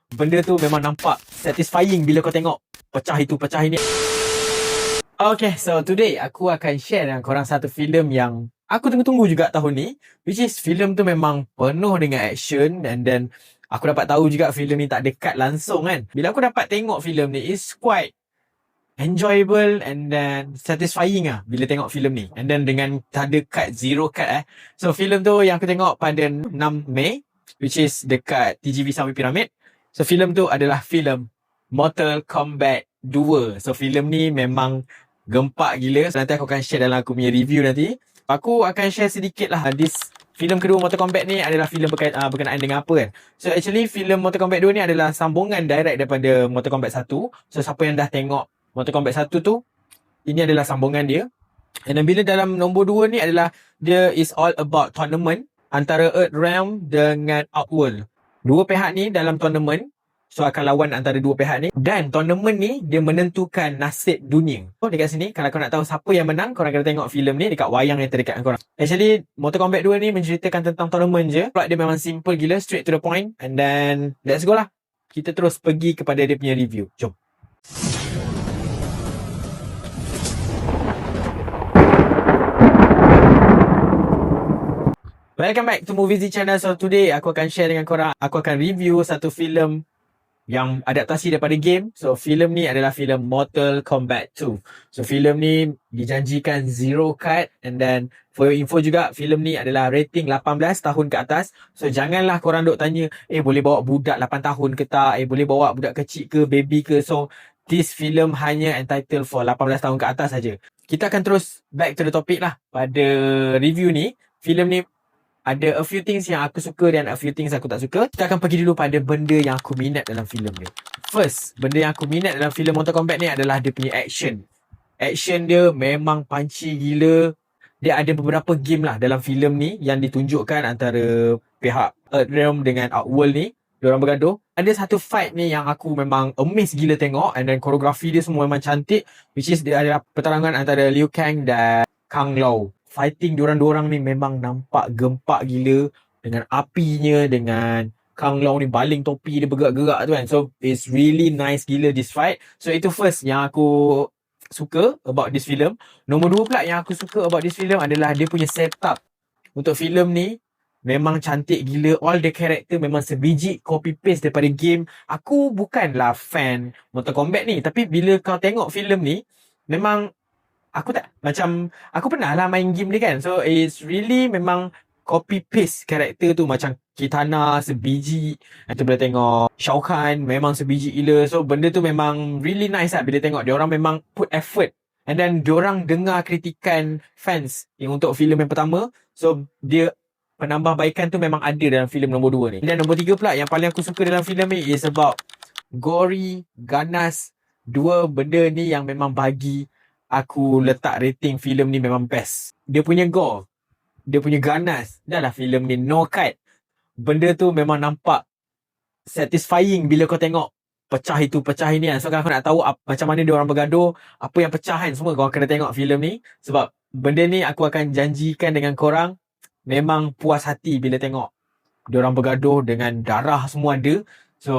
benda tu memang nampak satisfying bila kau tengok pecah itu, pecah ini. Okay, so today aku akan share dengan korang satu filem yang aku tunggu-tunggu juga tahun ni, which is filem tu memang penuh dengan action, and then aku dapat tahu juga filem ni tak dekat langsung kan. Bila aku dapat tengok filem ni, it's quite enjoyable and then satisfying lah bila tengok filem ni. And then dengan tak ada cut, zero cut So filem tu yang aku tengok pada 6 Mei, which is dekat TGV Sawi Pyramid. So filem tu adalah filem Mortal Kombat 2. So filem ni memang gempak gila. So, nanti aku akan share dalam aku punya review nanti. Aku akan share sedikit lah this filem kedua Mortal Kombat ni adalah filem berkenaan dengan apa kan. So actually filem Mortal Kombat 2 ni adalah sambungan direct daripada Mortal Kombat 1. So siapa yang dah tengok Mortal Kombat 1 tu, ini adalah sambungan dia. And then bila dalam nombor 2 ni adalah dia is all about tournament antara Earth Realm dengan Outworld. Dua pihak ni dalam tournament, so akan lawan antara dua pihak ni. Dan tournament ni dia menentukan nasib dunia. So dekat sini kalau kau nak tahu siapa yang menang, korang kena tengok filem ni dekat wayang yang terdekat dengan korang. Actually Mortal Kombat 2 ni menceritakan tentang tournament je. Plot dia memang simple gila, straight to the point. And then let's go lah. Kita terus pergi kepada dia punya review. Jom. Welcome back to Movie Z Channel. So today aku akan share dengan korang, aku akan review satu filem yang adaptasi daripada game. So filem ni adalah filem Mortal Kombat 2. So filem ni dijanjikan zero cut, and then for your info juga, filem ni adalah rating 18 tahun ke atas. So janganlah korang duk tanya, boleh bawa budak 8 tahun ke tak, boleh bawa budak kecil ke, baby ke. So this filem hanya entitled for 18 tahun ke atas saja. Kita akan terus back to the topic lah pada review ni. Filem ni ada a few things yang aku suka dan a few things aku tak suka. Kita akan pergi dulu pada benda yang aku minat dalam filem ni. First, benda yang aku minat dalam filem Mortal Kombat ni adalah dia punya action. Action dia memang punchy gila. Dia ada beberapa game lah dalam filem ni yang ditunjukkan antara pihak Earthrealm dengan Outworld ni. Diorang bergaduh. Ada satu fight ni yang aku memang amazed gila tengok, and then koreografi dia semua memang cantik, which is dia adalah pertarungan antara Liu Kang dan Kang Lao. Fighting diorang-diorang ni memang nampak gempak gila dengan apinya, dengan Kang Lao ni baling topi dia bergerak-gerak tu kan. So it's really nice gila this fight. So itu first yang aku suka about this film. Nombor dua pula yang aku suka about this film adalah dia punya setup untuk filem ni memang cantik gila. All the character memang sebiji copy paste daripada game. Aku bukanlah fan Mortal Kombat ni, tapi bila kau tengok filem ni, memang aku tak, macam aku pernah lah main game ni kan. So it's really memang copy paste karakter tu. Macam Kitana sebiji, kita boleh tengok Shao Kahn memang sebiji gila. So benda tu memang really nice lah bila tengok diorang memang put effort, and then diorang dengar kritikan fans yang untuk filem yang pertama. So dia penambahbaikan tu memang ada dalam filem nombor 2 ni. Dan nombor 3 pula yang paling aku suka dalam filem ni is about gory, ganas. Dua benda ni yang memang bagi aku letak rating filem ni memang best. Dia punya gore, dia punya ganas. Dah lah filem ni no cut. Benda tu memang nampak satisfying bila kau tengok pecah itu, pecah ini kan. So kalau kau nak tahu macam mana dia orang bergaduh, apa yang pecah kan, semua kau kena tengok filem ni. Sebab benda ni aku akan janjikan dengan korang, memang puas hati bila tengok dia orang bergaduh dengan darah semua ada. So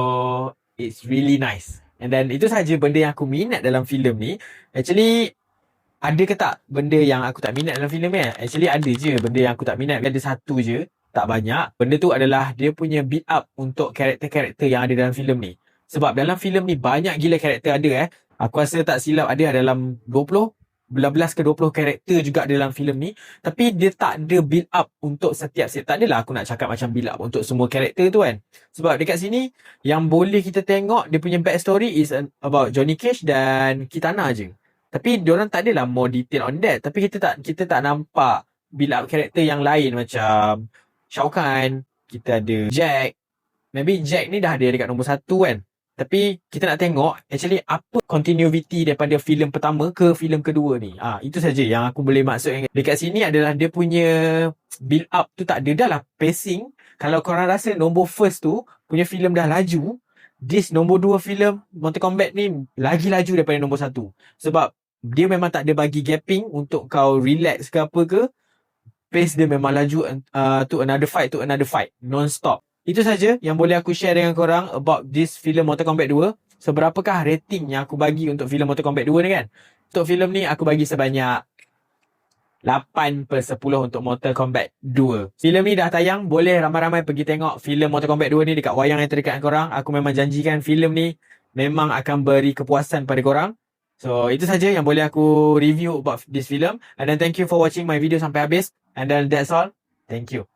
it's really nice. And then itu saja benda yang aku minat dalam filem ni. Actually ada ke tak benda yang aku tak minat dalam filem ni? Actually ada je benda yang aku tak minat. Ada satu je, tak banyak. Benda tu adalah dia punya build up untuk karakter-karakter yang ada dalam filem ni. Sebab dalam filem ni banyak gila karakter ada. Aku rasa tak silap ada dalam 20 ke 20 karakter juga dalam filem ni. Tapi dia tak ada build up untuk setiap set. Tak adalah aku nak cakap macam build up untuk semua karakter tu kan. Sebab dekat sini yang boleh kita tengok dia punya backstory is about Johnny Cage dan Kitana je. Tapi diorang tak adalah more detail on that. Tapi kita tak nampak build up karakter yang lain macam Shao Kahn, kita ada Jack. Maybe Jack ni dah ada dekat nombor 1 kan. Tapi kita nak tengok actually apa continuity daripada filem pertama ke filem kedua ni. Itu saja yang aku boleh maksud. Dekat sini adalah dia punya build up tu tak ada. Dah lah pacing. Kalau korang rasa nombor first tu punya filem dah laju, this nombor 2 filem Mortal Kombat ni lagi laju daripada nombor 1. Sebab dia memang tak ada bagi gapping untuk kau relax ke apa ke. Pace dia memang laju to another fight non-stop. itu saja yang boleh aku share dengan korang about this filem Mortal Kombat 2. Seberapakah rating yang aku bagi untuk filem Mortal Kombat 2 ni kan? Untuk filem ni aku bagi sebanyak 8/10 untuk Mortal Kombat 2. Filem ni dah tayang, boleh ramai-ramai pergi tengok filem Mortal Kombat 2 ni dekat wayang yang terdekat dengan korang. Aku memang janjikan filem ni memang akan beri kepuasan pada korang. So, itu saja yang boleh aku review about this film. And then thank you for watching my video sampai habis. And then that's all. Thank you.